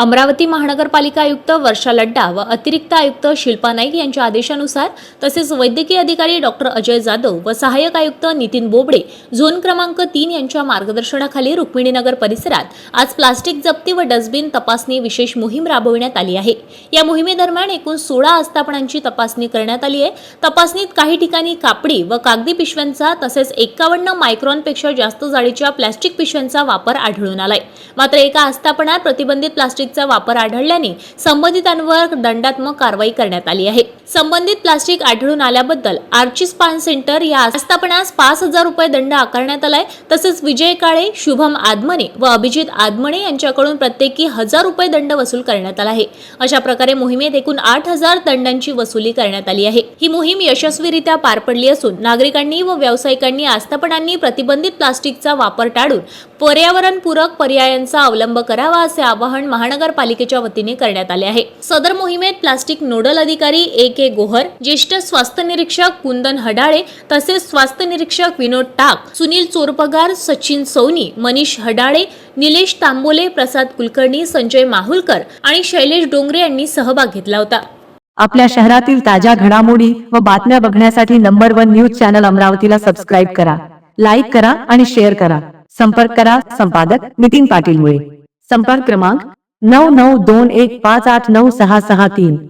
अमरावती महानगरपालिका आयुक्त वर्षा लड्डा व अतिरिक्त आयुक्त शिल्पा नाईक यांच्या आदेशानुसार तसेच वैद्यकीय अधिकारी डॉक्टर अजय जाधव व सहाय्यक आयुक्त नितीन बोबडे झोन क्रमांक 3 यांच्या मार्गदर्शनाखाली रुक्मिणीनगर परिसरात आज प्लास्टिक जप्ती व डस्टबिन तपासणी विशेष मोहीम राबविण्यात आली आहे। या मोहिमेदरम्यान एकूण 16 आस्थापनांची तपासणी करण्यात आली आहे। तपासणीत काही ठिकाणी कापडी व कागदी पिशव्यांचा तसेच 51 मायक्रॉनपेक्षा जास्त जाडीच्या प्लास्टिक पिशव्यांचा वापर आढळून आलाय। मात्र एका आस्थापनात प्रतिबंधित प्लास्टिकचा वापर आढळल्याने संबंधितांवर दंडात्मक कारवाई करण्यात आली आहे। संबंधित प्लास्टिक आढळून आल्याबद्दल आर्चिस पान सेंटर या आस्थापनास 5000 रुपये दंड आकारण्यात आलाय। तसेच विजय काळे, शुभम आदमणे व अभिजित आदमणे यांच्याकडून प्रत्येकी 1000 रुपये दंड वसूल करण्यात आला आहे। अशा प्रकारे मोहिमेत एकूण 8000 दंडांची वसुली करण्यात आली आहे। ही मोहीम यशस्वीरित्या पार पडली असून नागरिकांनी व व्यावसायिकांनी आस्थापनांनी प्रतिबंधित प्लास्टिकचा वापर टाळून पर्यावरणपूरक पर्यायांचा अवलंब करावा असे आवाहन महानगरपालिकेच्या वतीने करण्यात आले आहे। सदर मोहिमेत प्लास्टिक नोडल अधिकारी A.K. गोहर, ज्येष्ठ स्वास्थ्य निरीक्षक कुंदन हडाळे तसेच स्वास्थ्य निरीक्षक विनोद टाक, सुनील चोरपगार, सचिन सौनी, मनीष हडाळे, निलेश तांबोले, प्रसाद कुलकर्णी, संजय माहुलकर आणि शैलेश डोंगरे यांनी सहभाग घेतला होता। आपल्या शहरातील ताज्या घडामोडी व बातम्या बघण्यासाठी नंबर 1 न्यूज चॅनल अमरावतीला सबस्क्राइब करा, लाईक करा आणि शेअर करा। संपर्क करा संपादक नितीन पाटील मुळे। संपर्क क्रमांक 9921589663।